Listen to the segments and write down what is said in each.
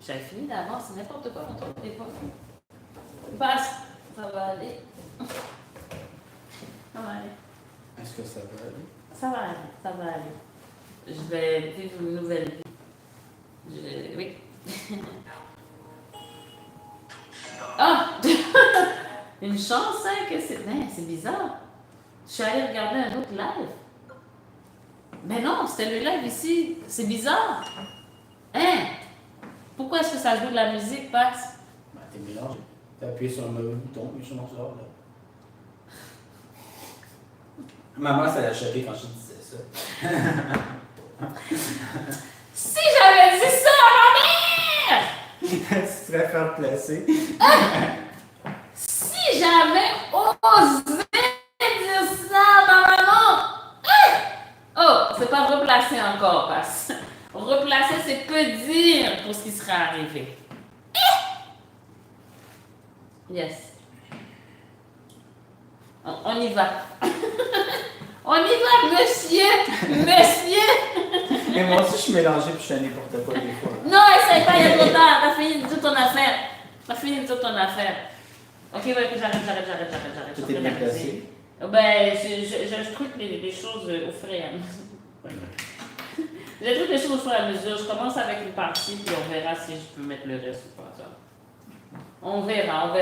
J'avais fini d'avance, c'est n'importe quoi, mon truc, des fois. Passe, ça va aller. Ça va aller. Est-ce que ça va aller? Ça va aller, ça va aller. Je vais vivre une nouvelle vie. Oui. Ah! Une chance, hein, que c'est... Ben, c'est bizarre. Je suis allée regarder un autre live. Mais non, c'était le live ici. C'est bizarre. Hein? Pourquoi est-ce que ça joue de la musique, Pax? Ben, t'es mélangé. T'as appuyé sur un mauvais bouton, mais je m'en sors là. Maman, ça l'a choqué quand je disais ça. Si j'avais dit ça à ma mère! Tu serais faire placer. Si j'avais osé dire ça à ma maman! Oh, c'est pas replacer encore, Pax. Replacer, c'est peu dire pour ce qui serait arrivé. Yes. On y va. On y va, monsieur! Monsieur! Et moi aussi, je suis mélangé puis je fais n'importe quoi des fois. Non, essaye pas, il y a trop tard. T'as fini de toute ton affaire. T'as fini de toute ton affaire. Ok, ouais, j'arrête. Tout est bien placé. Ben, je truc les choses au fur et à mesure. Je truc les choses au fur et à mesure. Je commence avec une partie, puis on verra si je peux mettre le reste ou pas. Ça. On verra.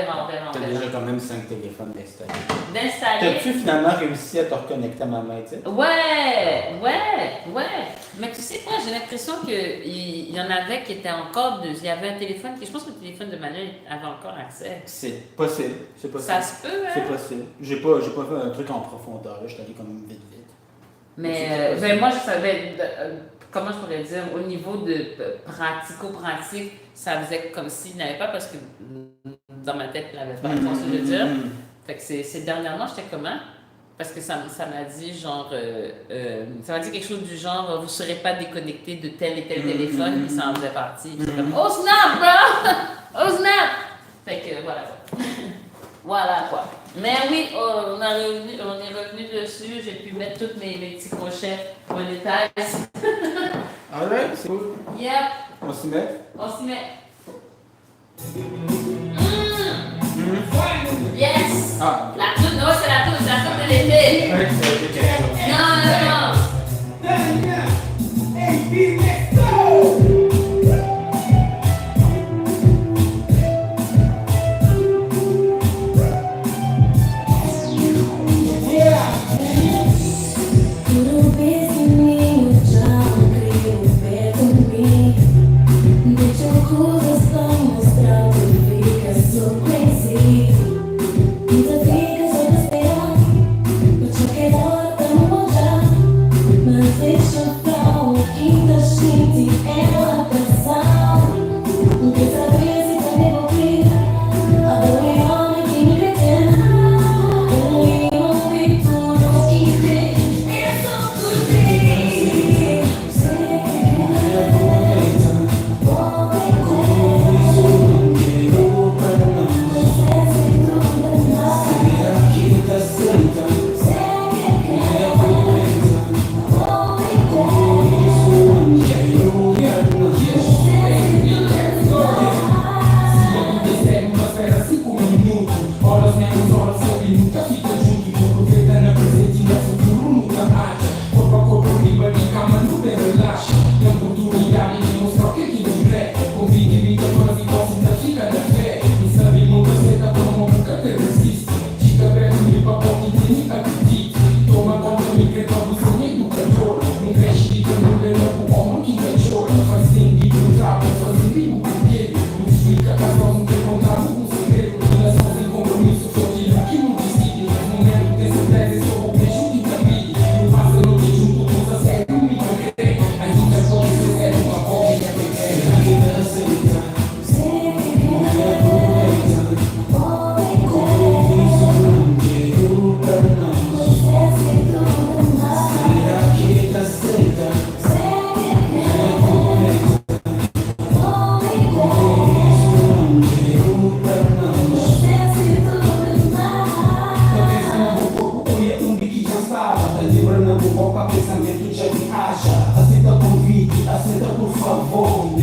T'as déjà quand même 5 téléphones installés. D'installer. T'as-tu finalement réussi à te reconnecter à ma main, tu sais? Ouais. Mais tu sais quoi, j'ai l'impression qu'il y en avait qui étaient encore... Il y avait un téléphone qui... Je pense que le téléphone de Manuel avait encore accès. C'est possible. Ça se peut, hein? C'est possible. J'ai pas fait un truc en profondeur, là. Je suis allé comme vite. Mais moi, je savais... comment je pourrais dire? Au niveau de pratico-pratique, ça faisait comme s'il n'avait pas, parce que dans ma tête, il n'avait pas, tu vois ce que je veux dire? Fait que c'est dernièrement, j'étais comment? Parce que ça m'a dit genre, ça m'a dit quelque chose du genre, vous ne serez pas déconnecté de tel et tel téléphone, puis ça en faisait partie. J'étais comme, oh snap, bro! Oh snap! Fait que voilà quoi. Voilà quoi. Mais oui, on est revenu dessus, j'ai pu mettre tous mes petits crochets monétaires. Alright, c'est cool. Yep. On s'y met? On s'y met. Yes! Ah, La toune, non, c'est la toune de l'été. ouais, ça a été quelque chose. Non.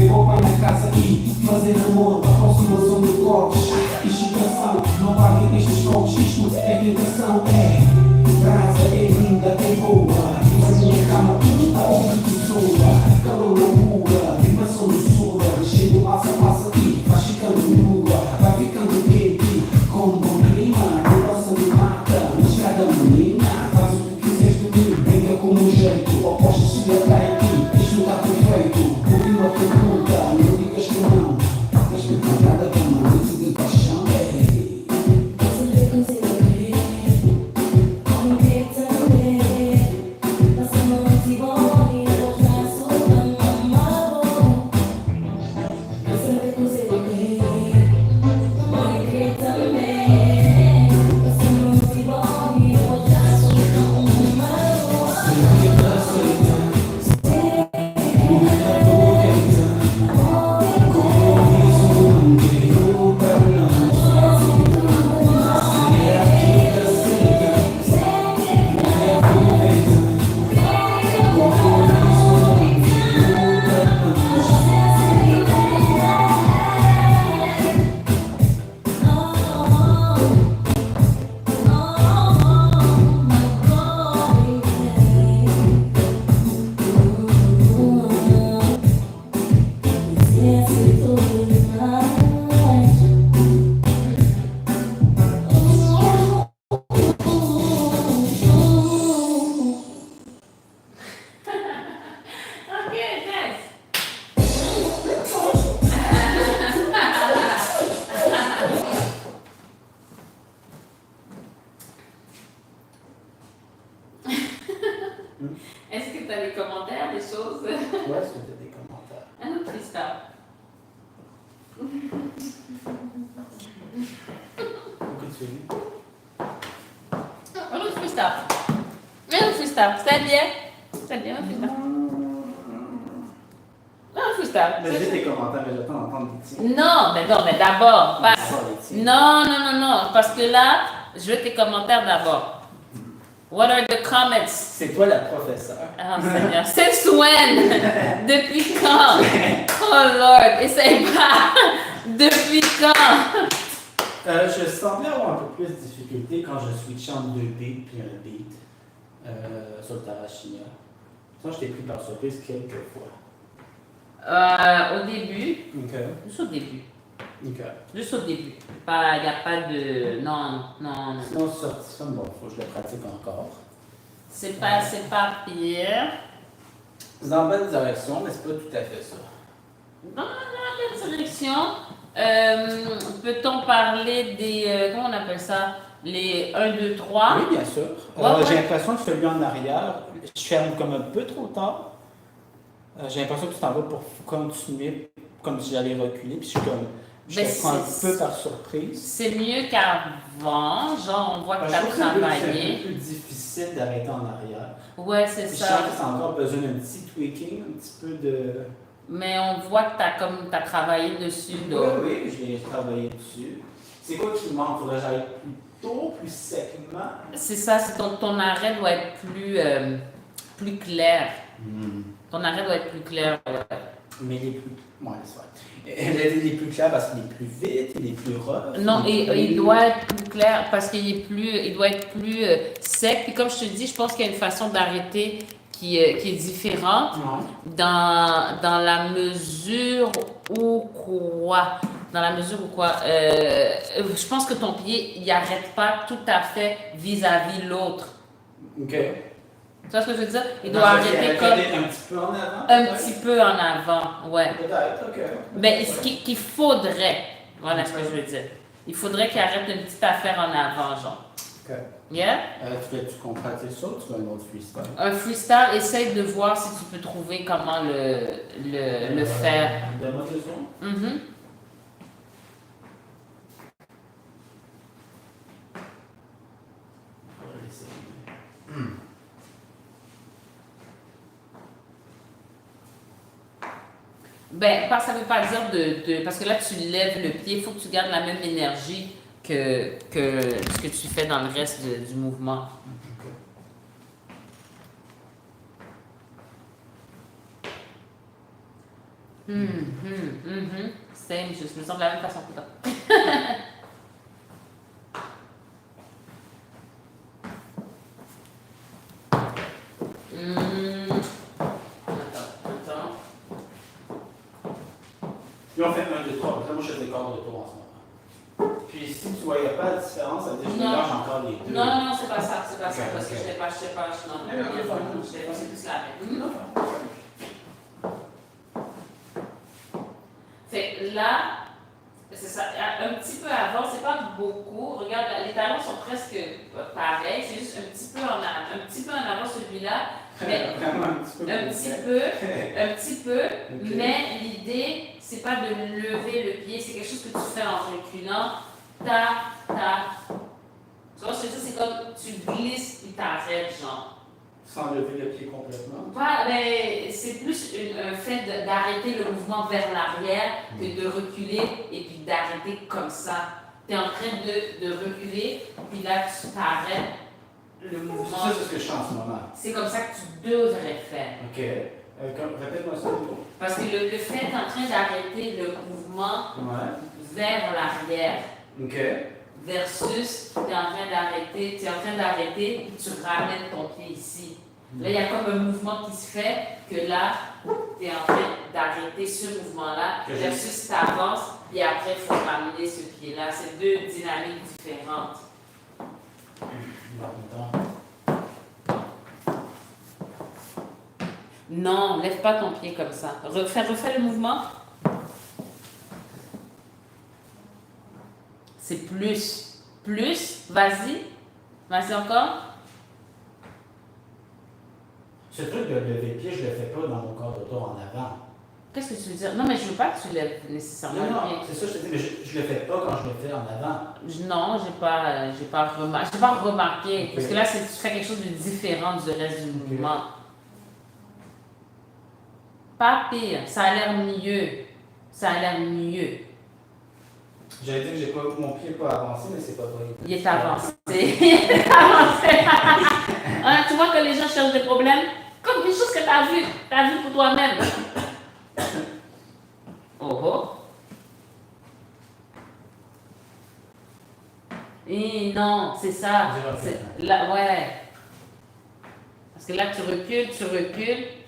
roupa na casa e fazer amor, aproximação de corpos, excitação, não paguem estes fogos, isto é tentação, brasa é linda, é boa, mas minha cama a outra pessoa, calor loucura, vibração doçura, cheio massa, massa e vai ficando nua, vai ficando quente, com um bom clima, coração de mata, misturada menina, faz o que quiseres de mim, brinca com um jeito, oposta se atrai aqui, isto está perfeito, última pergunta, não digas que não, mas me contada com uma noite de paixão, Ok, nice. Est-ce que tu as des commentaires, des choses? Ouais, est-ce que tu as des commentaires? Un autre freestyle. Pourquoi tu fais lui? Un autre freestyle. Un autre freestyle. C'était bien? C'était bien, un freestyle. Un freestyle. Mais j'ai des commentaires, mais j'attends d'entendre les tiens. Non, mais d'abord. Pas... Pas les tiens. Non. Parce que là, je veux tes commentaires d'abord. What are the comments? C'est toi la professeure. Oh Seigneur. Since when? Depuis quand? Oh Lord, essaye pas. Depuis quand? Je semblais avoir un peu plus de difficulté quand je switchais entre deux beats puis un beat sur le Tarashina. Ça, je t'ai pris par surprise quelques fois. Au début. Ok. Juste au début. Ok. Juste au début. Il n'y a pas de... Non. Sinon, ça, bon, faut que je le pratique encore. C'est pas pire. C'est dans la bonne direction, mais c'est pas tout à fait ça. Dans la bonne direction. Peut-on parler des... comment on appelle ça? Les 1, 2, 3? Oui, bien sûr. Ouais. J'ai l'impression que celui en arrière, je ferme comme un peu trop tard. J'ai l'impression que tu t'en vas pour continuer comme si j'allais reculer, puis je te prends un peu par surprise. C'est mieux qu'avant, genre on voit que tu as C'est travaillé. un peu plus difficile d'arrêter en arrière. Ouais, c'est Je ça. sens que c'est encore besoin d'un petit tweaking, un petit peu de... Mais on voit que tu as travaillé dessus. Donc. Oui, j'ai travaillé dessus. C'est quoi qui manque? Faudrait que j'aille plus tôt, plus secement? C'est ça, c'est ton arrêt doit être plus clair. Ton arrêt doit être plus clair. Mais les plus... Ouais, c'est vrai. Les plus clairs parce qu'il est plus vite, il est plus rough. Non, il doit être plus clair parce il doit être plus sec. Puis comme je te dis, je pense qu'il y a une façon d'arrêter qui est différente dans la mesure où quoi? Dans la mesure où quoi? Je pense que ton pied, il n'arrête pas tout à fait vis-à-vis l'autre. OK. Tu vois ce que je veux dire? Il doit arrêter comme... Un petit peu en avant? Un petit peu en avant, ouais. Peut-être, OK. Mais ce qu'il faudrait, voilà ce que je veux dire. Il faudrait qu'il arrête une petite affaire en avant, genre. OK. Yeah? Tu comprends ça ou tu veux un autre freestyle? Un freestyle, essaye de voir si tu peux trouver comment le faire. Donne-moi 2 secondes. Mm-hmm. Ben, ça ne veut pas dire parce que là, tu lèves le pied, il faut que tu gardes la même énergie que ce que tu fais dans le reste du mouvement. Same, je me sens de la même façon que toi. Attends. Puis on fait 1, 2, 3. Moi, je fais des corps de tour en ce moment. Puis si tu ne voyais pas la différence, ça veut dire que je mélange encore les deux. Non, c'est pas ça, parce que Ok. je ne sais pas, non, c'est plus la même. Fait que là, c'est ça, un petit peu avant, c'est pas beaucoup, regarde, les talons sont presque pareils, c'est juste un petit peu en avant celui-là, mais un petit peu, Ok. mais l'idée, c'est pas de lever le pied, c'est quelque chose que tu fais en reculant, ta. Tu vois, ce que je veux dire, c'est comme tu glisses puis t'arrêtes, genre. Sans lever le pied complètement. Mais c'est plus un fait d'arrêter le mouvement vers l'arrière que de reculer et puis d'arrêter comme ça. Tu es en train de reculer, puis là tu t'arrêtes le mouvement. Ça, c'est ce que je fais en ce moment. C'est comme ça que tu devrais faire. OK. Répète-moi ça. Parce que le fait d'être en train d'arrêter le mouvement Ouais. vers l'arrière OK. versus tu es en train d'arrêter, et tu ramènes ton pied ici. Là, il y a comme un mouvement qui se fait que là, tu es en train d'arrêter ce mouvement-là versus tu avances et après il faut ramener ce pied-là. C'est deux dynamiques différentes. Non, lève pas ton pied comme ça. Refais le mouvement. C'est plus. Plus. Vas-y. Vas-y encore. Ce truc de lever le pied, je ne le fais pas dans mon corps de tour en avant. Qu'est-ce que tu veux dire? Non, mais je veux pas que tu lèves nécessairement le pied. C'est ça, je te dis, mais je le fais pas quand je le fais en avant. Non, j'ai pas remarqué. Okay. Parce que là, tu fais quelque chose de différent du reste du mouvement. Pas pire. Ça a l'air mieux. J'allais dire que j'ai pas, mon pied n'est pas avancé, mais c'est pas vrai. Il est avancé. Hein, tu vois que les gens cherchent des problèmes? Comme des choses que tu as vu pour toi-même. Oh. Et non, c'est ça. Là, ouais. Parce que là, tu recules,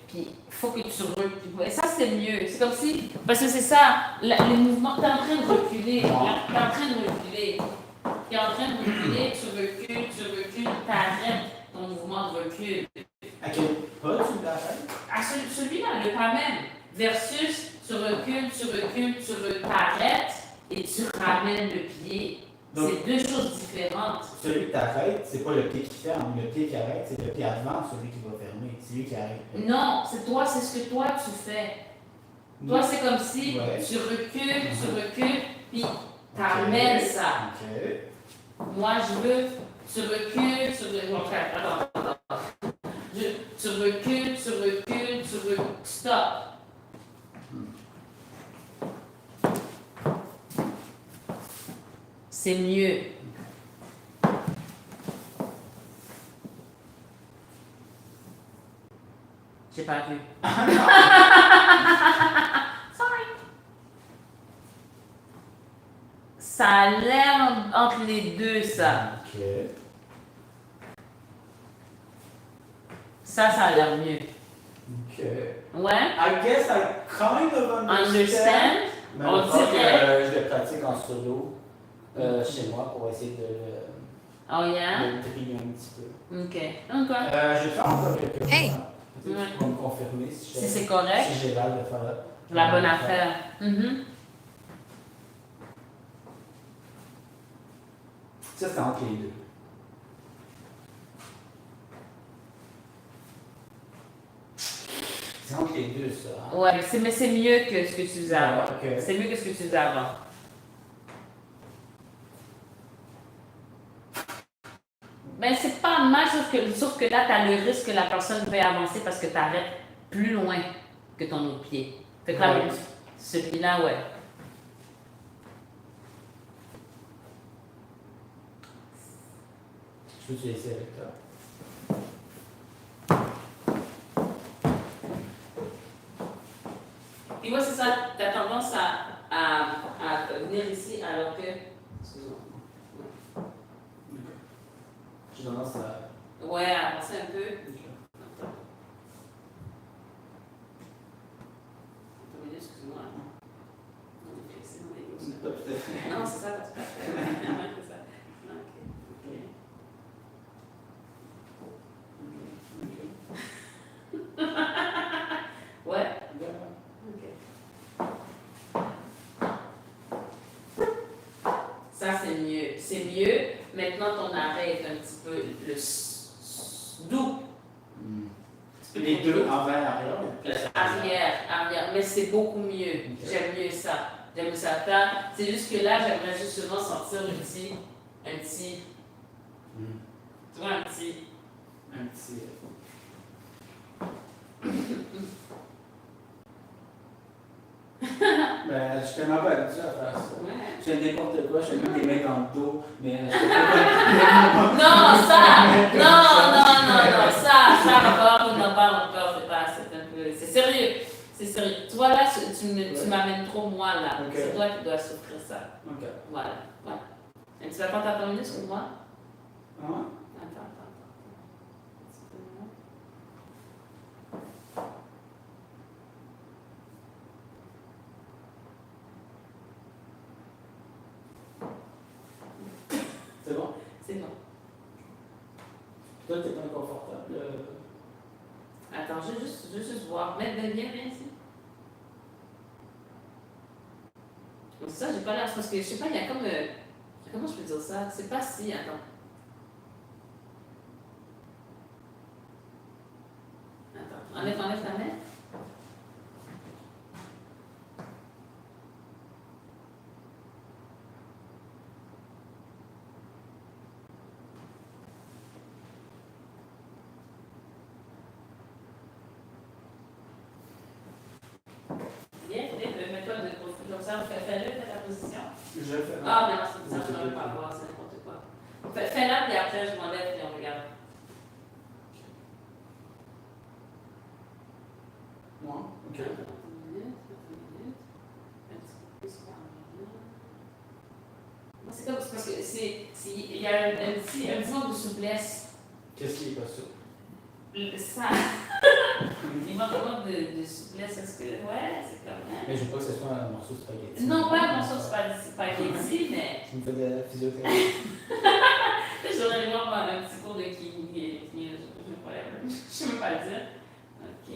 puis il faut que tu recules. Et ça, c'est mieux. C'est comme si. Parce que c'est ça, les mouvements, tu es en train de reculer. Tu recules, tu arrêtes ton mouvement de recul. À quel pas tu l'arrêtes? À celui-là, le pas même. Versus, tu recules, t'arrêtes et tu ramènes le pied. C'est deux choses différentes. Celui que tu arrêtes, c'est pas le pied qui ferme. Le pied qui arrête, c'est le pied avant, celui qui va fermer. C'est lui qui arrête. Non, c'est ce que toi tu fais. Toi, c'est comme si tu recules, puis tu ramènes ça. OK. Moi, je veux, tu recules. Attends. Tu recules, stop. C'est mieux. J'ai pas vu. Sorry. Ça a l'air entre les deux, ça. OK. Ça a l'air mieux. OK. Ouais? I guess I kind of understand. Mais On dirait. Je le pratique en solo chez moi pour essayer de Oh yeah? le trier un petit peu. OK. Je vais faire encore quelques fois. Hey! Tu vas me confirmer si c'est correct. Si j'ai l'air de faire La bonne affaire. Ça, c'est entre les deux. C'est entre les deux, ça. Ouais, mais c'est mieux que ce que tu faisais avant. Okay. C'est mieux que ce que tu faisais avant. Ben, c'est pas mal, sauf que là, tu as le risque que la personne veuille avancer parce que tu arrêtes plus loin que ton autre pied. Fait que là, celui-là, ouais. Je peux te laisser avec toi. Puis Puis moi, c'est ça, tu as tendance à venir ici alors que. Excuse-moi. J'ai tendance à. Ouais, à avancer un peu. Attends. Excuse-moi. On est flexible, on est C'est pas tout à fait. non, c'est ça, pas tout à fait. Ouais, c'est ça. Ok. Ouais. Ça, c'est mieux. C'est mieux. Maintenant, ton arrêt est un petit peu doux. Les deux, envers, arrière. Arrière. Mais c'est beaucoup mieux. Okay. J'aime mieux ça. J'aime ça. C'est juste que là, j'aimerais justement sentir un petit. Tu vois, un petit. Ben, je suis tellement pas habitué à faire ça. Ouais. Je fais n'importe quoi, je fais même des mains dans le dos, mais je fais non, ça encore, on n'en parle encore, c'est un peu, c'est sérieux. Tu vois là, tu m'amènes trop moi là. Okay. C'est toi qui dois souffrir ça. Ok. Voilà. Et tu vas pas t'attendre sur moi? Ah ouais? Attends. C'est bon? C'est bon. Toi, t'es pas inconfortable? Attends, je veux juste voir. Viens ici. C'est ça, j'ai pas l'air. Parce que je sais pas, il y a comme. Comment je peux dire ça? C'est pas si. Attends. Enlève ta main. Mets-toi de côté comme ça, fais-le, fais ta position. Je fais. Ah, mais non, c'est ça, je ne veux pas voir, c'est n'importe quoi. Fais-la, puis après, je m'enlève et on regarde. Moi? Ok. Attends une minute. Un petit peu plus par là. C'est comme, parce que il y a un petit manque de souplesse. Qu'est-ce qui est pas souple? Ça. Il manque vraiment de souplesse. Est-ce que. Ouais, c'est comme. Mais je veux pas que ce soit un morceau de spaghetti. Non, pas un morceau de spaghetti, mais. Tu me fais de la physiothérapie. J'aurais dû voir un petit cours de kiné. Je ne sais même pas le dire. Ok.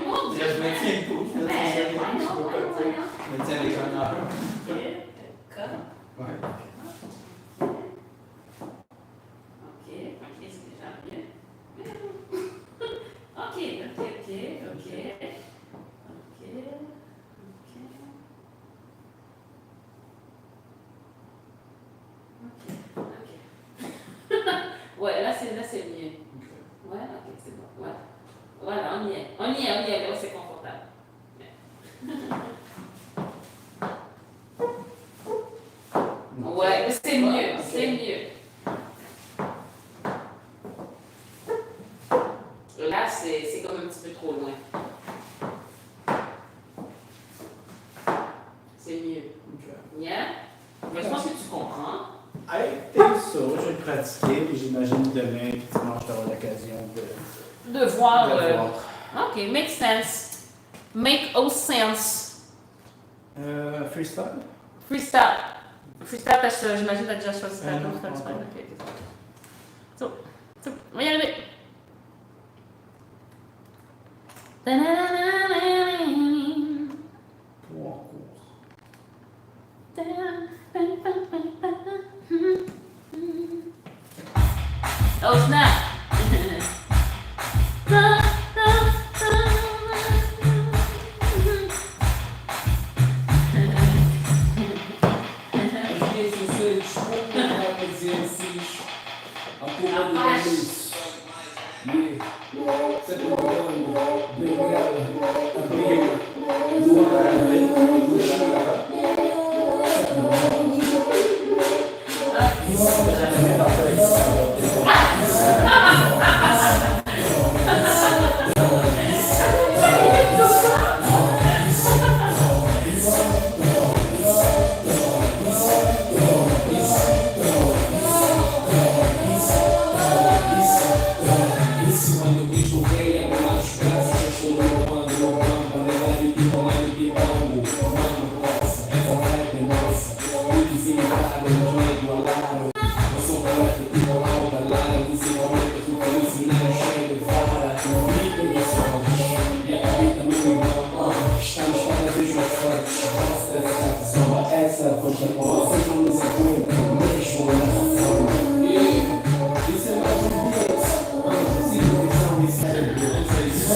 Mon Dieu, je me tiens debout. Je me tiens avec un arbre. Ok, comme. Ouais. Ok, c'est déjà bien. Ok. Ouais, là c'est mieux. Ouais, ok, c'est bon. Ouais. Voilà, on y est. Là, c'est confortable. Ouais, c'est mieux. Là, c'est comme un petit peu trop loin. C'est mieux. Yeah? Mais je pense que tu comprends. I think so. Je vais pratiquer, puis j'imagine demain, puis dimanche, tu auras l'occasion de voir. Ok, make sense. Make all sense. Freestyle? Freestyle, parce que j'imagine que tu as déjà choisi ta chose. So, on va y arriver. Oh snap! Quando o Cristo veio, abriu os braços, estou louvando, louvando, levar e pipando, mano, nossa, essa vibe é nossa. O desencargo, no meio do alarme. Eu sou poeta, tipo alta, lara, principalmente que eu ensinei, cheio de vara. Rico de sorte, e a vida muito igual. Estamos cada vez mais fortes. Nossa, essa força, vocês não nos aguentam, mesmo na razão. Isso é mais um Deus. Civilização e cérebro, não sei se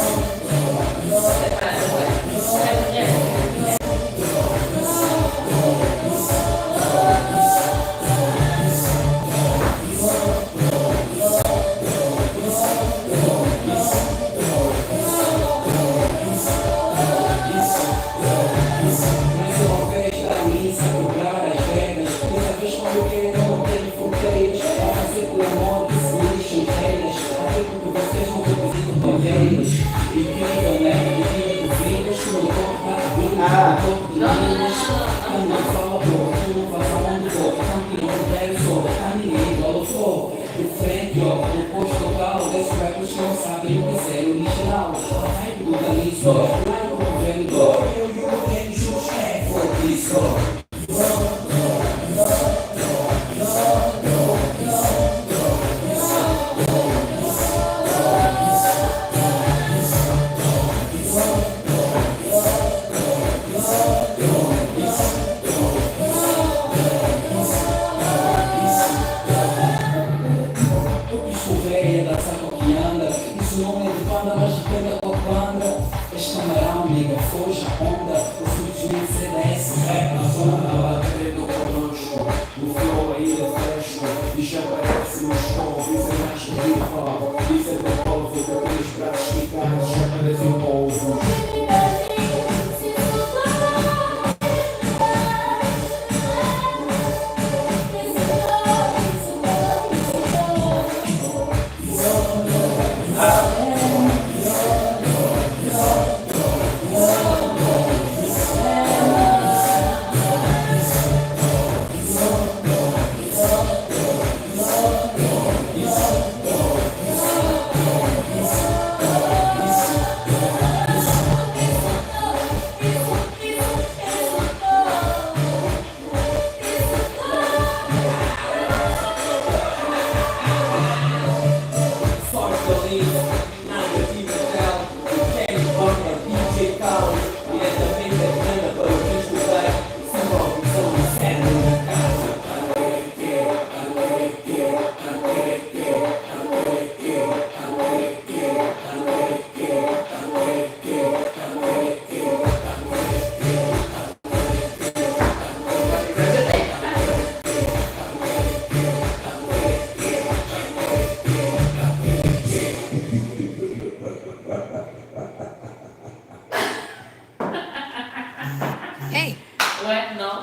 Ouais, non.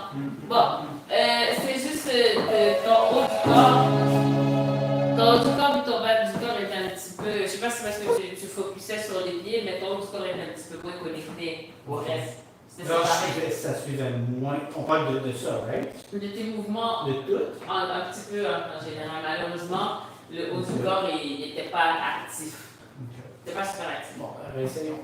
Bon, c'est juste que ton haut du corps, et ton bas du corps est un petit peu. Je sais pas si c'est parce que tu focusais sur les pieds, mais ton haut du corps est un petit peu moins connecté au reste. Non, ça suivait moins. On parle de ça, right? De tes mouvements. De tout? Un petit peu en général. Malheureusement, le haut du corps, il n'était pas actif. Il n'était pas super actif. Bon, réessayons.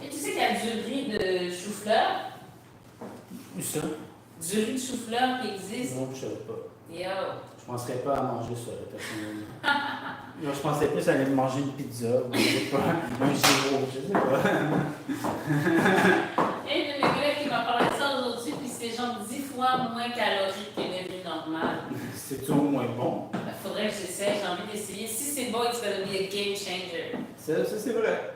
Et tu sais qu'il y a du riz de chou-fleur? Où ça? Du riz de chou-fleur qui existe? Non, je ne savais pas. Yo! Je ne penserais pas à manger ça, personnellement. Non, je pensais plus à aller manger une pizza, ou je sais pas, un gyro, je sais pas. Et une de mes collègues qui m'a parlé de ça aujourd'hui, puis c'est genre 10 fois moins calorique qu'une riz normale. C'est au moins bon. Il faudrait que j'essaie, j'ai envie d'essayer. Si c'est bon, it's gonna be a game changer. Ça c'est vrai.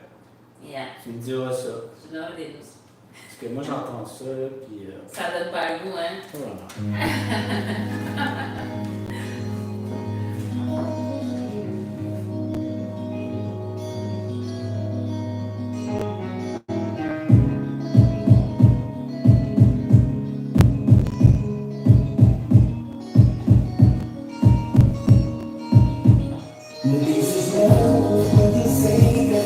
Yeah, Tu me diras ça. je know it is. Parce que moi, j'entends ça, puis... Ça donne pas le goût, hein? Voilà. Me dizes não, quando eu sei que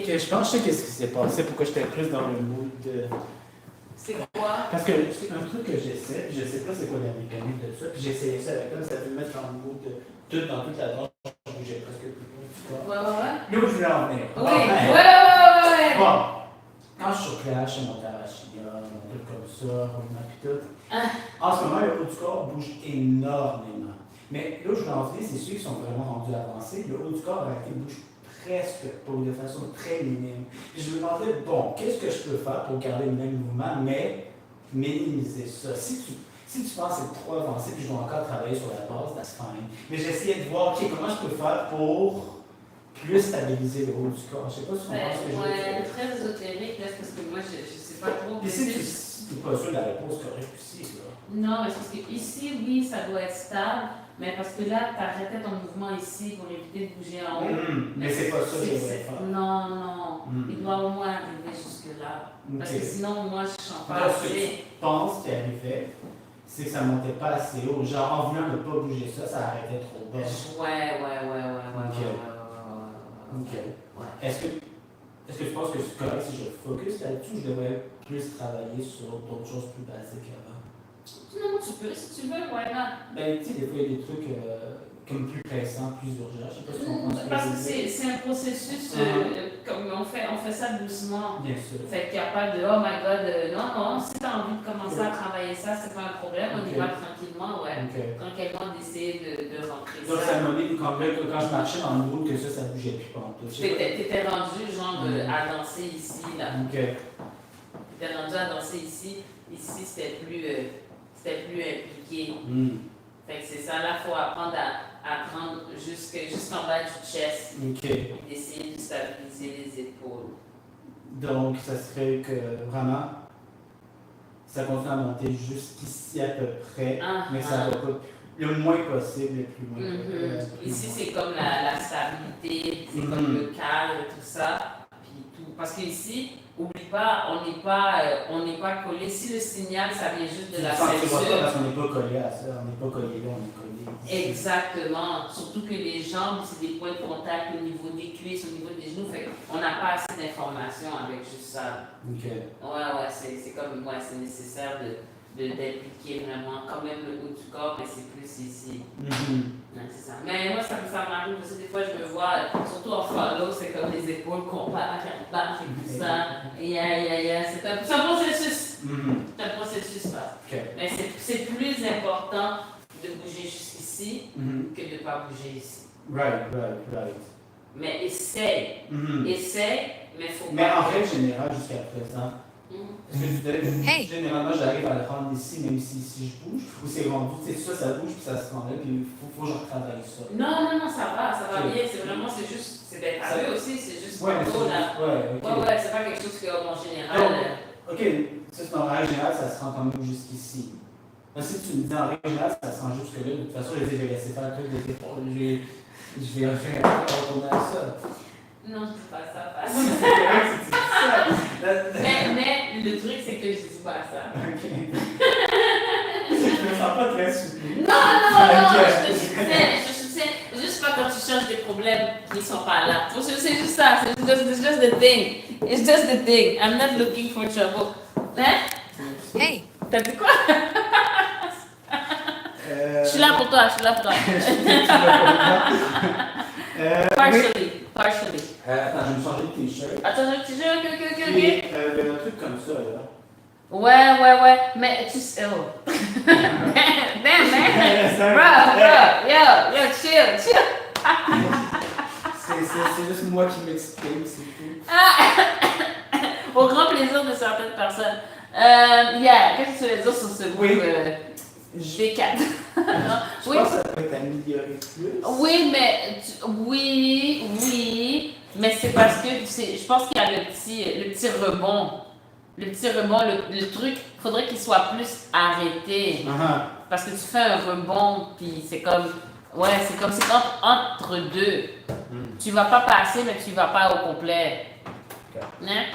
Que je pense que je sais qu'est-ce qui s'est passé, pourquoi j'étais plus dans le mood de... C'est quoi? Parce que c'est un truc que j'essaie, puis je sais pas c'est quoi la mécanique de ça, puis j'ai essayé ça avec elle, ça peut me mettre dans le mood de tout dans toute la danse, je bougeais presque plus haut, tu vois. Ouais. Là où je voulais en venir. Oui, ouais. Bon, quand je suis sur Clash, je monte à Rachida, un truc comme ça, roulement pis tout. En ce moment, le haut du corps bouge énormément. Mais là où je voulais en venir, c'est ceux qui sont vraiment rendus avancés, le haut du corps en réalité bouge presque pas, de façon très minime. Puis je me demandais, bon, qu'est-ce que je peux faire pour garder le même mouvement, mais minimiser ça? Si tu penses que c'est trop avancé, puis je dois encore travailler sur la base, that's fine. Mais j'essayais de voir, OK, comment je peux faire pour plus stabiliser le haut du corps? Je sais pas si tu comprends ce que je veux dire. Très ésotérique, là, parce que moi, je sais pas trop. Puis si tu n'es pas sûr de la réponse correcte aussi, là. Non, mais c'est parce que ici, oui, ça doit être stable, mais parce que là, tu arrêtais ton mouvement ici pour éviter de bouger en haut. Mais c'est pas ça que je voulais faire. Non. Il doit au moins arriver jusque-là. Parce que sinon, moi, je sens pas Alors, ce que assez. tu penses qui arrivait, c'est que ça montait pas assez haut. Genre, en voulant ne pas bouger ça, ça arrêtait trop bas. Ouais. Ok. Est-ce que tu penses que c'est correct si je focus là-dessus ou je devrais plus travailler sur d'autres choses plus basiques avant? Non, tu peux, si tu veux, ouais, non. Ben, tu sais, des fois, il y a des trucs comme plus pressants, plus urgents. Je sais pas si tu comprends ce que Parce je que veux dire. c'est un processus, comme on fait ça doucement. Bien sûr. Fait qu'il n'y a pas de oh my god, non, si tu as envie de commencer à travailler ça, c'est pas un problème, on y va tranquillement, ouais. Tranquillement d'essayer de rentrer Donc, ça. ça m'a dit, quand je marchais dans le mood, que ça bougeait plus pantoute. T'étais rendu genre à danser ici, là. T'étais rendu à danser ici. Ici, c'était plus impliqué. Fait que c'est ça, là, il faut apprendre à prendre jusqu'en bas du chest. Et d'essayer de stabiliser les épaules. Donc, ça serait que vraiment, ça continue à monter jusqu'ici à peu près, mais ça va pas le moins possible, le plus loin. Ici, c'est comme la stabilité, c'est comme le cadre, tout ça. Puis tout. Parce qu'ici, oublie pas, on n'est pas collé. Si le signal, ça vient juste de la ceinture. Parce qu'on n'est pas collé à ça, on n'est pas collé là, on est collé. Exactement. Surtout que les jambes, c'est des points de contact au niveau des cuisses, au niveau des genoux. Fait qu'on n'a pas assez d'informations avec juste ça. Ouais, c'est comme, c'est nécessaire d'impliquer vraiment quand même le haut du corps, mais c'est plus ici. C'est ça. Mais moi, ça m'arrive aussi, des fois, je me vois, surtout en follow, c'est comme les épaules qu'on part, et tout ça. C'est un processus. C'est un processus, mais c'est plus important de bouger jusqu'ici que de ne pas bouger ici. Right. Mais essaye, mais il faut pas. Mais en règle générale, jusqu'à présent, est-ce que tu dirais que généralement j'arrive à le rendre ici, même si je bouge, ou c'est rendu, tu sais, ça bouge, puis ça se rend là, puis il faut que je retravaille ça? Non, ça va bien, c'est d'être à eux aussi, c'est juste là. C'est pas quelque chose que, en général. Ok, ça c'est en règle générale, ça se rend quand même jusqu'ici. Si tu me dis en règle générale, ça se rend jusque-là, de toute façon, je vais laisser faire un truc des épaules, je vais retourner à ça. Non, je dis pas ça. C'est correct si tu dis ça. Mais le truc, c'est que je dis pas ça. Ok. Je me sens pas très soutenu. Non, je te soutiens. Juste pas quand tu changes des problèmes qui sont pas là. C'est juste ça. It's just the thing. It's just the thing. I'm not looking for trouble. Hein? Hey! T'as dit quoi? Je suis là pour toi. Partially. Attends, je vais me changer de t-shirt. Attends, un t-shirt, ok. Un truc comme ça, là. Ouais. Mais tu sais. Oh. Damn, man. Bro. Yo, chill. C'est juste moi qui m'exprime, c'est tout. Au grand plaisir de certaines personnes. Qu'est-ce que tu veux dire sur ce groupe G4? Je pense que ça peut être amélioré plus. Oui, mais c'est parce que je pense qu'il y a le petit rebond. Le truc, il faudrait qu'il soit plus arrêté. Parce que tu fais un rebond, puis c'est comme entre deux. Tu vas pas passer, mais tu vas pas au complet. Hein?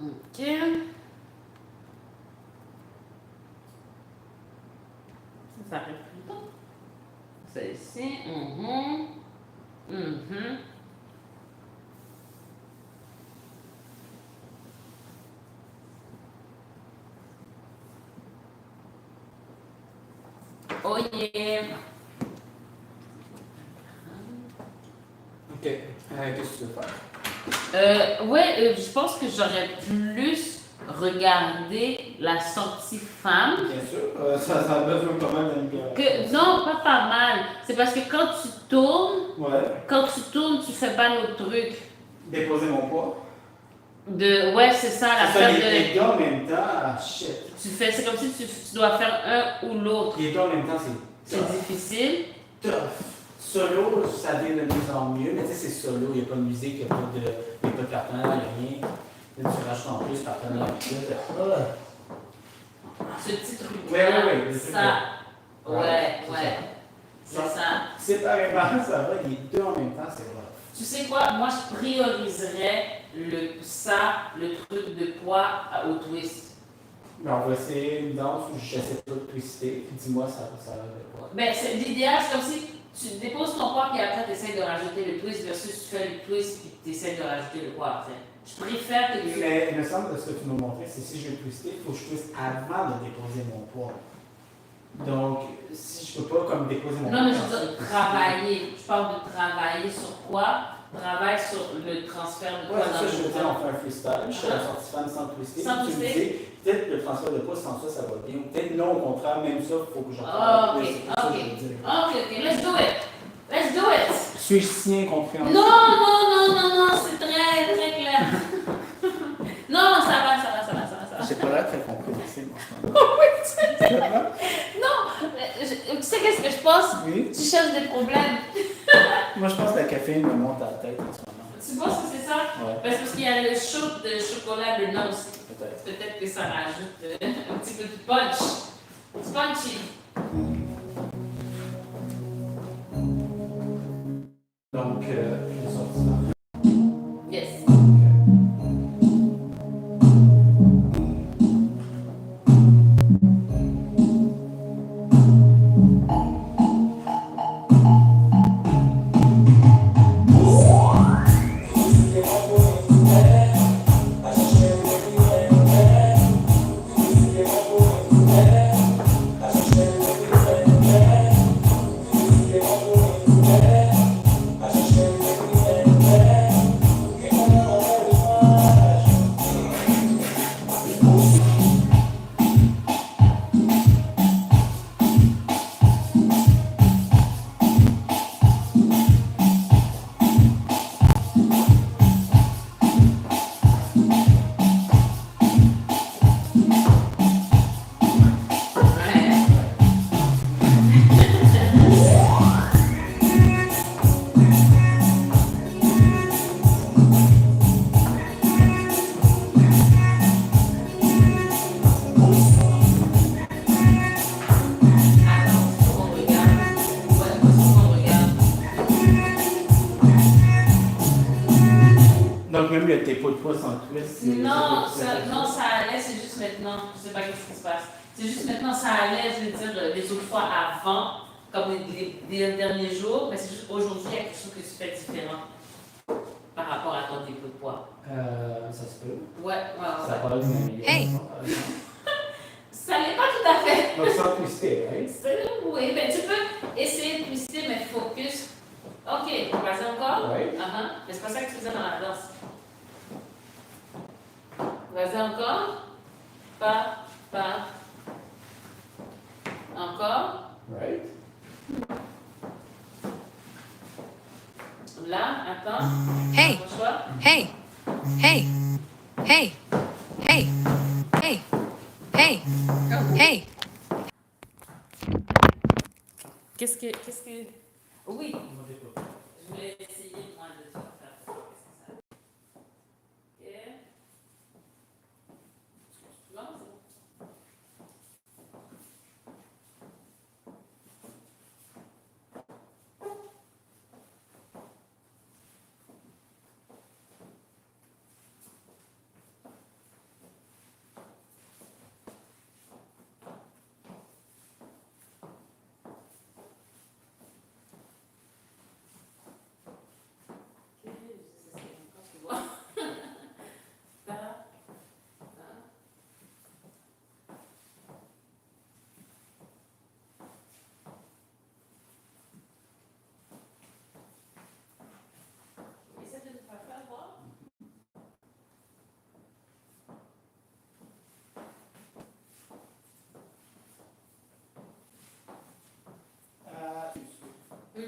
OK. Ça arrive plus tôt. C'est ici. Oh yeah! OK. Qu'est-ce que tu veux faire? Ouais, je pense que j'aurais plus regardé la sortie femme. Bien sûr. Ça a besoin quand même d'une Non, pas mal. C'est parce que quand tu tournes, Ouais. tu fais pas l'autre truc. Déposer mon poids. Ouais, c'est ça, C'est ça, l'affaire les de. deux en même temps. Ah, shit. C'est comme si tu dois faire un ou l'autre. Les deux en même temps, C'est difficile. tough. Solo, ça devient de mieux en mieux, mais tu sais, c'est solo, il n'y a pas de musique, il n'y a pas de partenaire, il n'y a rien. Là, tu rajoutes en plus partenaire, puis là, Ce petit truc. Ouais, Ça. Ouais. C'est ça. séparément, ça va, les deux en même temps, c'est vrai. Tu sais quoi? Moi, je prioriserais le truc de poids au twist. Mais on va essayer une danse où j'essaie pas de twister, puis dis-moi, ça va de quoi. Ben, l'idéal, c'est comme si tu déposes ton poids, puis après, tu essaies de rajouter le twist, versus tu fais le twist, puis tu essaies de rajouter le poids après. Je préfère que tu. Mais il me semble que ce que tu m'as montré, c'est si je veux twister, il faut que je twiste avant de déposer mon poids. Donc, si je peux pas comme déposer mon poids. Non, mais je veux dire, travailler. Je parle de travailler sur quoi? Travaille sur le transfert de poids Ouais, dans c'est ça, le je veux dire, mouvement. on fait un freestyle, je fais la sortie femme sans twister. Sans Tu me twister. dis, peut-être le transfert de poids sans ça, ça va bien. Ou peut-être non, au contraire, même ça, il faut que j'en Ah, parle ok, plus. C'est ça que je veux dire. ok, let's do it. Let's do it. Suis-je si incompréhensible? Non, c'est très, très clair. Non, ça va. J'ai pas l'air très compréhensible en ce moment. Non, tu sais qu'est-ce que je pense? Oui? Tu cherches des problèmes. Moi, je pense que la caféine me monte à la tête en ce moment. Tu penses que c'est ça? Ouais. Parce qu'il y a le shoot de chocolat de noix. Peut-être. Peut-être que ça rajoute un petit peu de punch. It's punchy. Donc, je l'ai sorti là. Yes. Donc, même le dépôt de poids sans twist. Non, ça allait, c'est juste maintenant. Je sais pas ce qui se passe. C'est juste maintenant, ça allait, je veux dire, les autres fois avant, comme les derniers jours, mais c'est juste aujourd'hui, il y a quelque chose que tu fais différent par rapport à ton dépôt de poids. Ça se peut. Ouais. Ça parle d'une amélioration. Ça n'est pas tout à fait. Donc, sans twister, right? Oui, mais tu peux essayer de twister, mais focus. Ok, vas-y encore. Oui. Mais c'est pas ça que tu faisais dans la danse. Vas-y encore. Pas. Encore. Right. Là, attends. Hey. Approche-toi. Hey, hey, hey, hey, hey, hey, hey. Qu'est-ce que. Oui. Je vais essayer moi de te faire ça. Ok. Tu vois, c'est bon.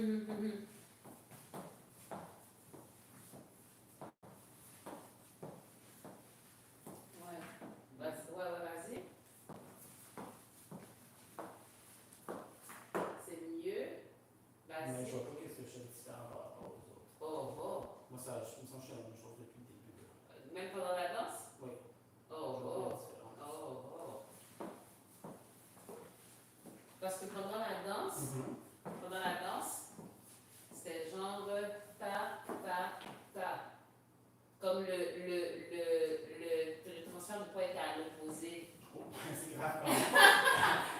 Ouais. Vas-y. C'est mieux. Mais Vas-y. je vois pas qu'est-ce que je fais différent par rapport aux autres. Oh, Moi, ça, je me sens que je fais la même chose depuis le début. oh. Même pendant la danse? Oui. Oh, Je vois pas la oh. différence. Oh, oh. Parce que pendant la danse, c'était genre ta. Comme le transfert de poids était à l'opposé. Oh, c'est grave quand même.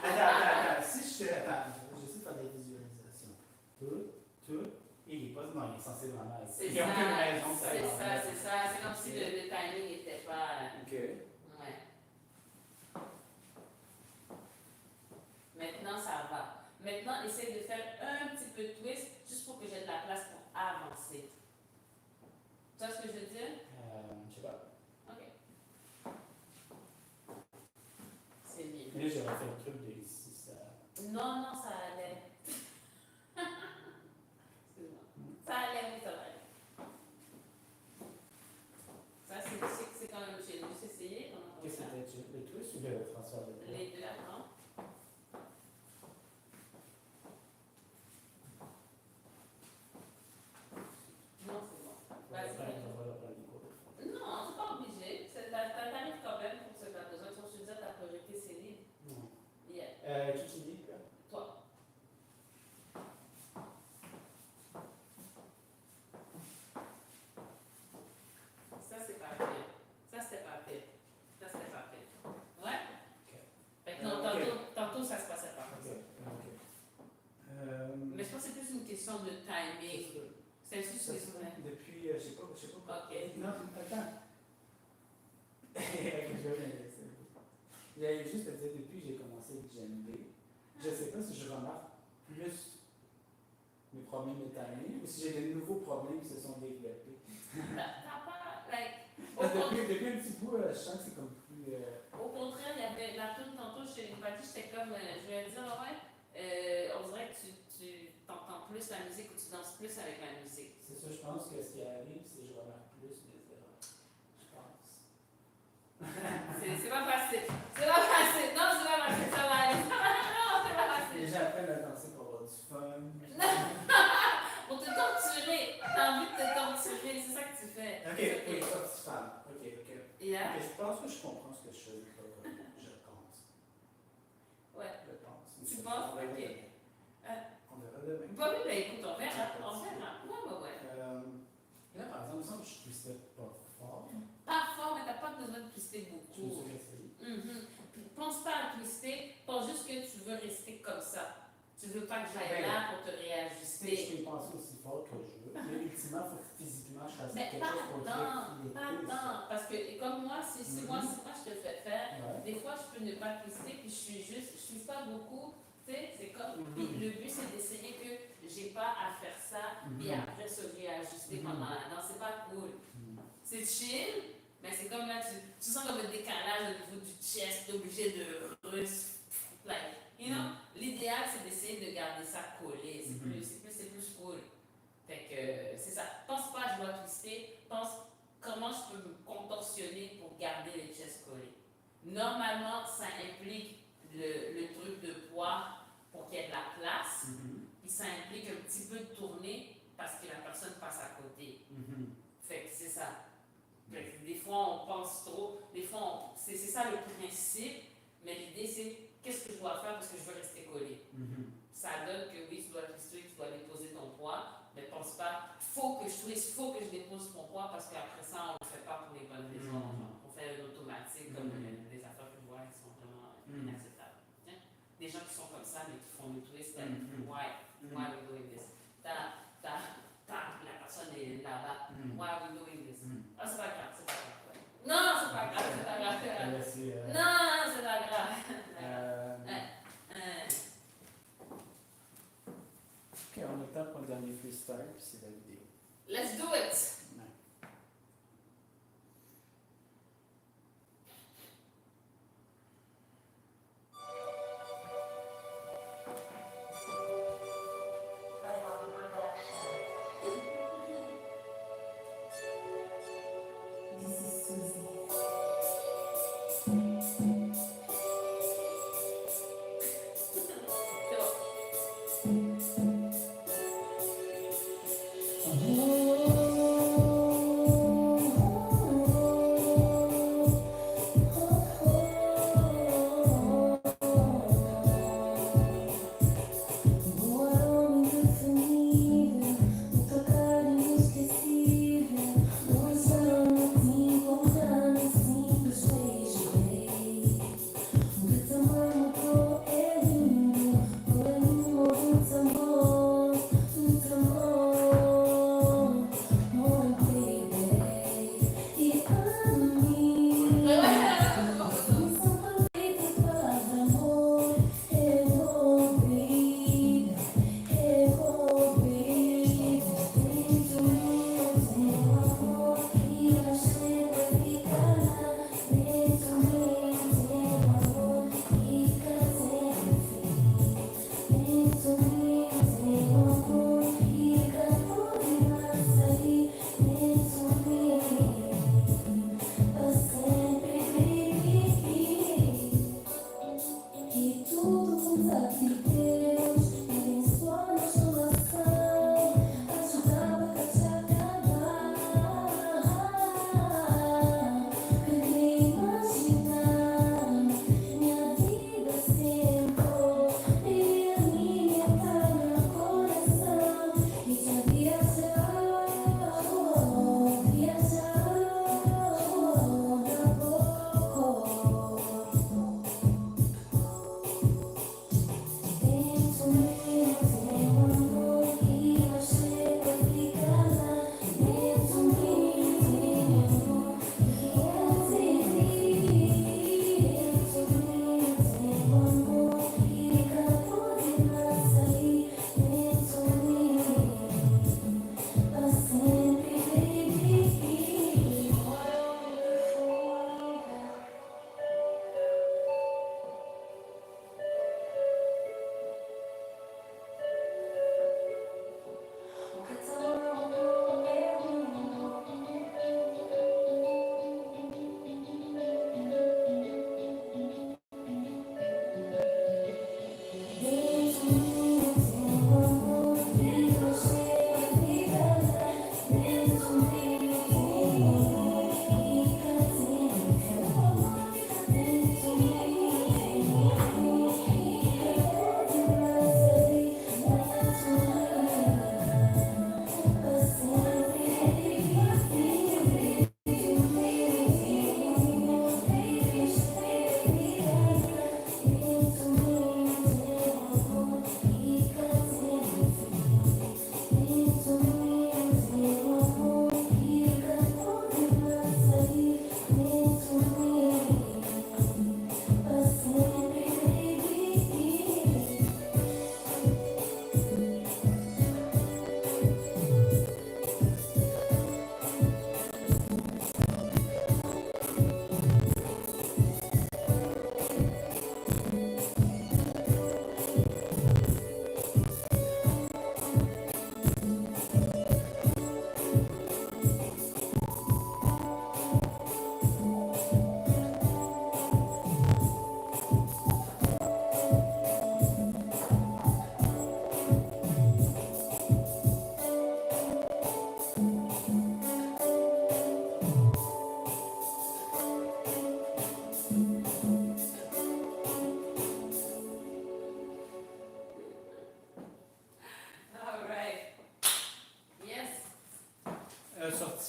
Attends. Si je fais. Attends, j'essaie de faire des visualisations. Tout. Et il est pas non, il est censé vraiment être. C'est Il y a aucune raison que ça aille en fait. c'est ça. C'est comme si le timing n'était pas. Ok. Ouais. Maintenant, ça va. Maintenant, essaye de faire un petit peu de twist, juste pour que j'ai de la place pour avancer. Tu vois ce que je veux dire? Je sais pas. OK. C'est bien. Mais là, j'aurais fait le truc de ici, ça. Non, ça allait. Excuse-moi. Ça allait, oui, ça va aller. Ça, c'est quand même chez nous. C'est essayé. Qu'est-ce que c'était? Le twist ou le transfert de poids? Les deux, non? Non, c'est bon. Vas-y. Non, c'est pas obligé. T'arrives quand même pour ce que t'as besoin. Tu veux dire, t'as projeté ces livres. Non. Yeah. Qui dit, là? Toi. Ça, c'est pas pire. Ça, c'était pas pire. Ouais? Ok. Fait que non, tantôt, ça se passait pas comme ça. Mais je pense que c'est plus une question de timing. C'est juste une question de... Depuis, je sais pas. OK. Non, attends. J'allais juste te dire, depuis que j'ai commencé avec djembé, je sais pas si je remarque plus mes problèmes de timing ou si j'ai de nouveaux problèmes qui se sont développés. T'as pas, like... Parce que depuis un petit bout, je sens que c'est comme plus... Au contraire, il y avait la tune tantôt chez Patty, j'étais comme, je vais dire, on dirait que tu t'entends plus la musique ou tu danses plus avec la musique. C'est ça, je pense que ce qui arrive, c'est que je remarque plus mes erreurs. Je pense. C'est pas facile. Non, c'est pas facile, ça va aller. Non, c'est pas facile. Les gens apprennent à danser pour avoir du fun. Pour te torturer. T'as envie de te torturer, c'est ça que tu fais. Ok, ça, tu femme. Ok. Yeah. Ok, je pense que je comprends ce que je fais. Je pense. Ouais. Je pense. Tu penses? On verra Ok. demain. On verra demain. Bah oui, ben écoute, on verra. Ouais. Là, par exemple, il me semble que je twistais pas fort. Pas fort, mais t'as pas besoin de twister Je me beaucoup. suis essayé. Pense pas à twister, pense juste que tu veux rester comme ça. Tu veux pas que j'aille là pour te Je réajuster. peux penser aussi fort que je veux, mais ultimement, il faut que physiquement je fasse Mais quelque chose pour pas tant, parce que comme moi, si moi je te fais faire, Ouais. des fois je peux ne pas twister, puis je suis pas beaucoup, tu sais, c'est comme, puis le but c'est d'essayer que j'ai pas à faire ça, et après se réajuster pendant la danse, c'est pas cool. C'est chill, mais c'est comme là, tu sens comme un décalage au niveau du chest, t'es obligé de like, you know, l'idéal c'est d'essayer de garder ça collé, c'est plus cool. Fait que c'est ça. Pense pas je dois twister, pense comment je peux me contorsionner pour garder les chest collés. Normalement, ça implique le truc de poids pour qu'il y ait de la place, puis ça implique un petit peu de tournée parce que la personne passe à côté. Fait que c'est ça. Fait que des fois on pense trop, des fois c'est ça le principe, mais l'idée c'est qu'est-ce que je dois faire parce que je veux rester collé. Ça donne que oui, tu dois twister, tu dois déposer ton poids, mais pense pas, faut que je twiste, faut que je dépose mon poids parce qu'après ça, on ne le fait pas pour les bonnes raisons. On fait un automatique comme des affaires que je vois qui sont vraiment inacceptables. Hein? Des gens qui sont comme ça, mais qui font le twist, why we doing this? La personne est là-bas, why we doing this? Ah, c'est pas grave, c'est pas grave. Ouais. Non, c'est pas grave, c'est pas grave. Non, c'est pas grave. Ok, on a le temps pour le dernier freestyle, puis c'est validé. Let's do it! I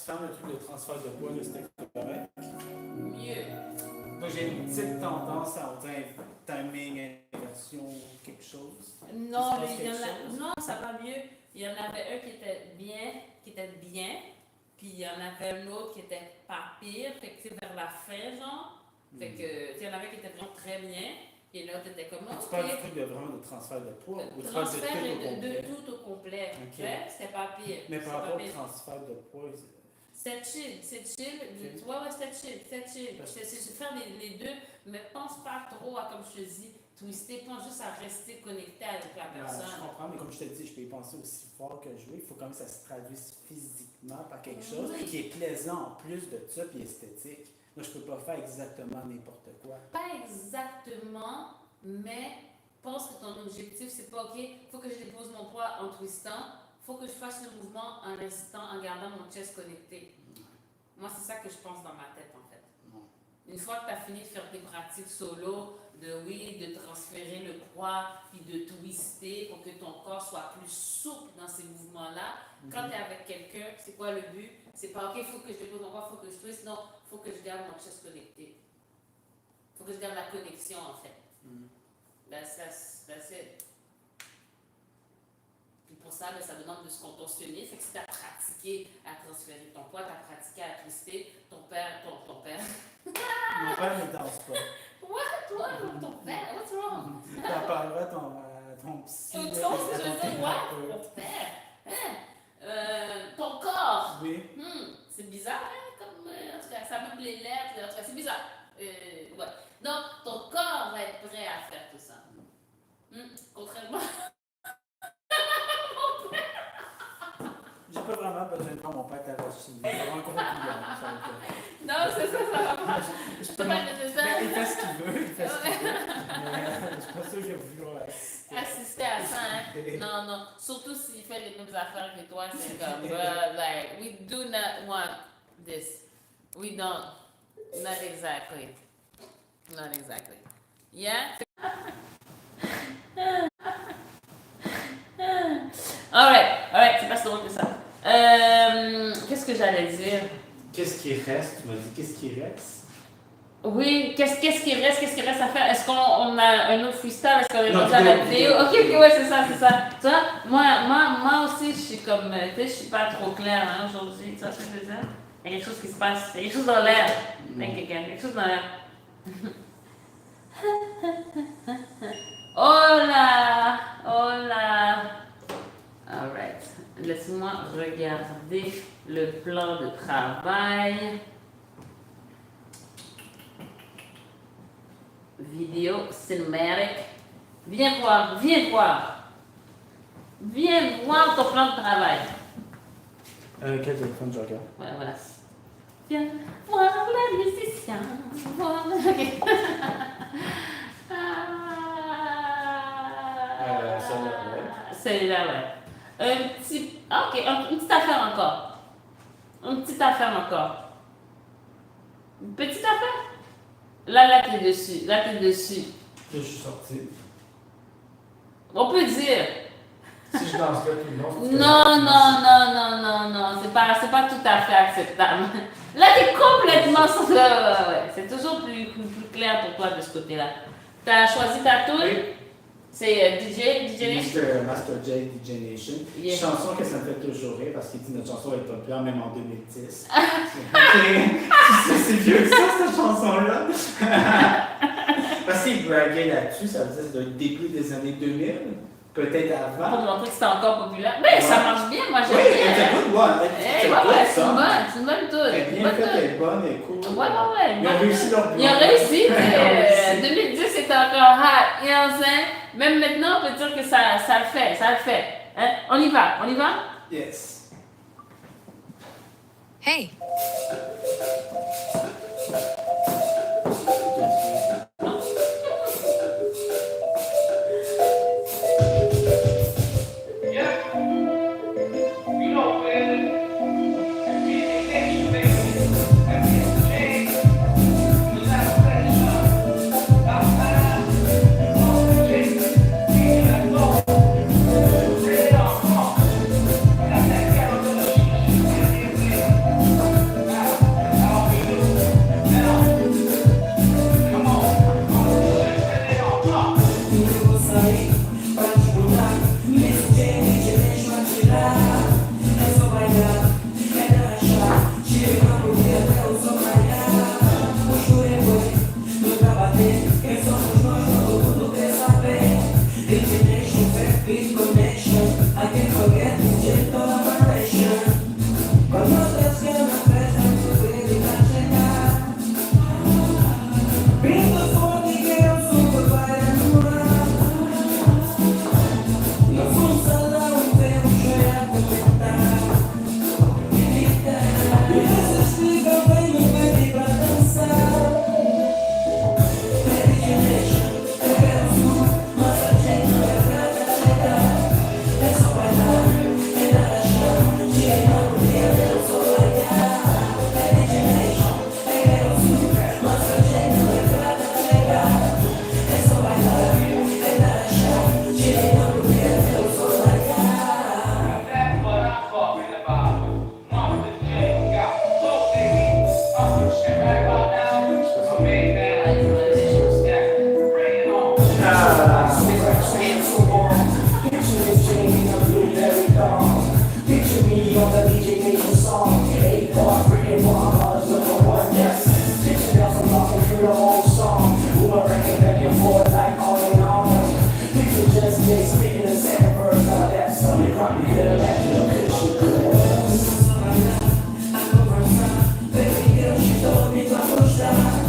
fermes le truc de transfert de poids, là, c'était correct. Mieux. Donc, j'ai une petite tendance à timing, inversion, quelque chose. Non, Il se passe il y en quelque a... chose? non, ça va mieux. Il y en avait un qui était bien, puis il y en avait un autre qui était pas pire, fait que c'est vers la fin, genre. Fait que, il y en avait qui était vraiment très bien, et l'autre était comme, Tu parles du truc de vraiment de transfert de poids ou tu parles de transfert tout au complet? de tout au complet. Ok. Ouais, c'était pas pire. Mais C'était par pas rapport au pire. transfert de poids, C'est chill. Ok. Ouais, c'était chill. C'est faire les deux, mais pense pas trop à, comme je te dis, twister, pense juste à rester connecté avec la je personne. comprends, mais comme je te dis, je peux y penser aussi fort que jouer. Il faut quand même que ça se traduise physiquement par quelque chose Oui. qui est plaisant en plus de ça, puis esthétique. Moi, je peux pas faire exactement n'importe quoi. Pas exactement, mais pense que ton objectif, c'est pas OK, faut que je dépose mon poids en twistant, faut que je fasse le mouvement en restant, en gardant mon chest connecté. Moi, c'est ça que je pense dans ma tête, en fait. Non. Une fois que tu as fini de faire tes pratiques solo, de transférer le poids, puis de twister pour que ton corps soit plus souple dans ces mouvements-là, quand tu es avec quelqu'un, c'est quoi le but? C'est pas OK, il faut que je dépose mon poids, il faut que je twiste. Non, il faut que je garde mon chest connecté. Il faut que je garde la connexion, en fait. That's it. Puis pour ça, ça demande de se contorsionner. Fait que si tu as pratiqué à transférer ton poids, tu as pratiqué à twister, ton père. Mon père ne danse pas. Toi, ton père, what's wrong? T'en parleras à ton psy. Ton père. Ton corps. Oui. C'est bizarre, hein? Comme, en tout cas, ça même les lettres, en tout cas, c'est bizarre. Ouais. Donc, ton corps va être prêt à faire tout ça. Contrairement. J'ai pas vraiment besoin de voir mon père t'arracher. Il va avoir un gros client. Non, c'est ça va. Je peux pas te ça. Il fait ce qu'il veut. Mais je suis pas sûr que je vais vouloir Assister à ça, hein? Non. Surtout s'il fait les mêmes affaires que toi, c'est comme, like, we do not want this. We don't. Not exactly. Yeah? Alright, c'est pas si drôle que ça. Qu'est-ce que j'allais dire? Qu'est-ce qui reste? Tu m'as dit qu'est-ce qui reste? Oui, qu'est-ce qui reste à faire? Est-ce qu'on a un autre freestyle? Est-ce qu'on est Non, rendu à la vidéo. vidéo? Ok, ouais, c'est ça. Tu vois, moi aussi, je suis comme, tu sais, je suis pas trop claire hein, aujourd'hui. Tu vois ce que je veux dire? Il y a quelque chose qui se passe, il y a quelque chose dans l'air. Quelque chose dans l'air. Oh là! Alright. Laisse-moi regarder le plan de travail. Vidéo cinématique. Viens voir. Viens voir ton plan de travail. Quel téléphone je regarde? Ouais, voilà. Viens voir le musicien. Celui-là, ouais. Ok, une petite affaire encore. Une petite affaire? Là, t'es dessus. Là, je suis sorti. On peut dire. Si je danse là tout le long, Non. C'est pas tout à fait acceptable. Là, t'es complètement sur ouais. C'est toujours plus clair pour toi de ce côté-là. T'as choisi ta tune? Oui. C'est DJ Nation? Master J, DJ Nation. Yeah. Chanson que ça me fait toujours rire parce qu'il dit notre chanson est populaire même en 2010. C'est vieux que ça, cette chanson-là. Parce qu'il braguait là-dessus, ça veut dire que ça doit être début des années 2000, peut-être Pour avant. montrer que c'était encore populaire. Mais ça marche bien, moi j'aime Oui, bien. c'est good one. C'est une bonne tune. Elle est bien faite, elle est bonne, elle est cool. Ouais. Ils ont réussi leur Ils ont réussi. 2010 c'était encore hot. You know what I'm saying? Même maintenant, on peut dire que ça le fait. Hein? On y va? Yes. Hey, Hey, Picture me on the DJ Nation song. 8 bars written $1 for one yes. Picture Nelson walking through the whole song. Boomerang back and forth like on and on. Picture just Jay speaking the second verse out of that stomach. Probably could have left it up if she could. Baby girl, she told me to push down.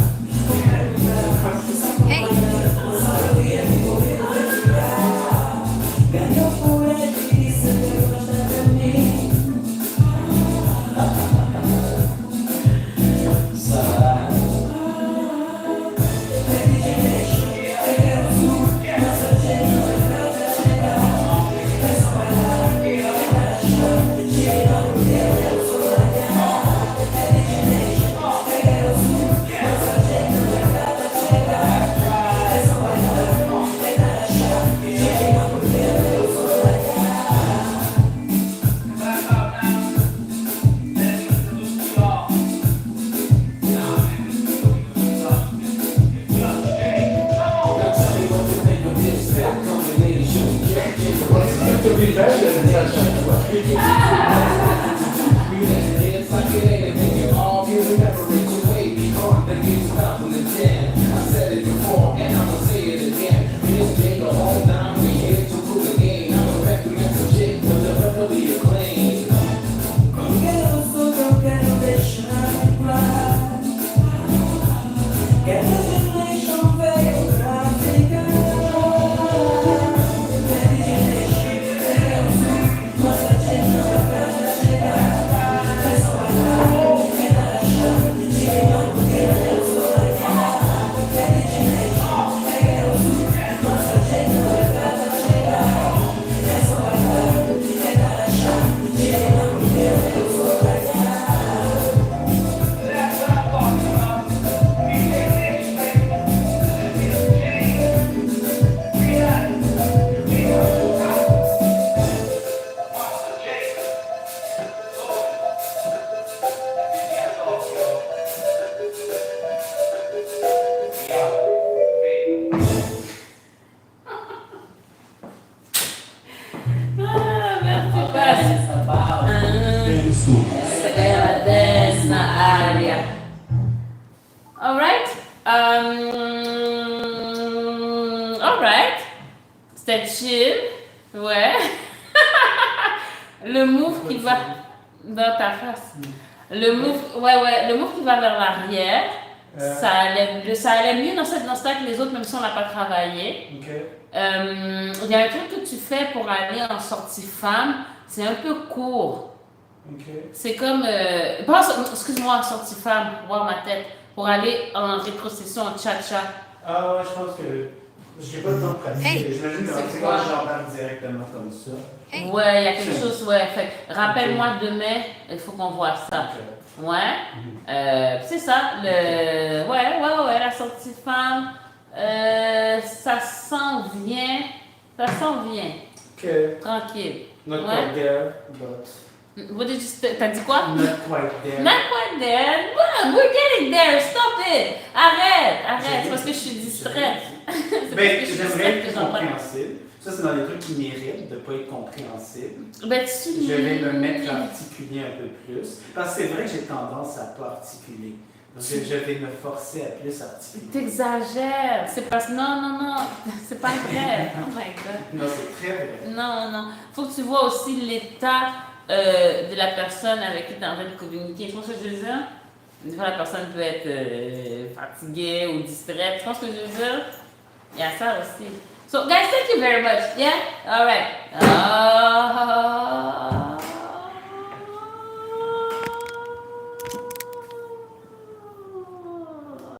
Alright. C'était chill. Ouais. Le move qui va dans ta face. Le move, le move qui va vers l'arrière, ça allait mieux dans cette danse-là que les autres, même si on n'a pas travaillé. Il y a un truc que tu fais pour aller en sortie femme, c'est un peu court. C'est comme, excuse-moi, sortie femme, voir ma tête, pour aller en rétrocession, en cha-cha. Ah ouais, je pense que j'ai pas le temps de pratiquer. J'imagine que c'est quand j'en parle directement comme ça. Ouais, il y a quelque chose, fait rappelle-moi demain, il faut qu'on voit ça. Ouais. C'est ça, la sortie femme, ça s'en vient. Tranquille. Not quite there, but... T'as dit quoi? Not quite there. Not quite there. Well, we're getting there. Stop it. Arrête. C'est parce que je suis distraite. Ben, j'aimerais être compréhensible. Ça, c'est dans les trucs qui méritent de ne pas être compréhensible. Ben, je vais me mettre à articuler un peu plus. Parce que c'est vrai que j'ai tendance à ne pas articuler. Donc, je vais me forcer à plus articuler. T'exagères. C'est parce que non. C'est pas vrai. Oh my God. Non, c'est très vrai. Non. Faut que tu vois aussi l'état de la personne avec qui tu es en train de communiquer. Je pense que je veux dire. Des fois, la personne peut être fatiguée ou distraite. Tu penses que je veux dire? Il y a ça aussi. So, guys, thank you very much. Yeah? All right.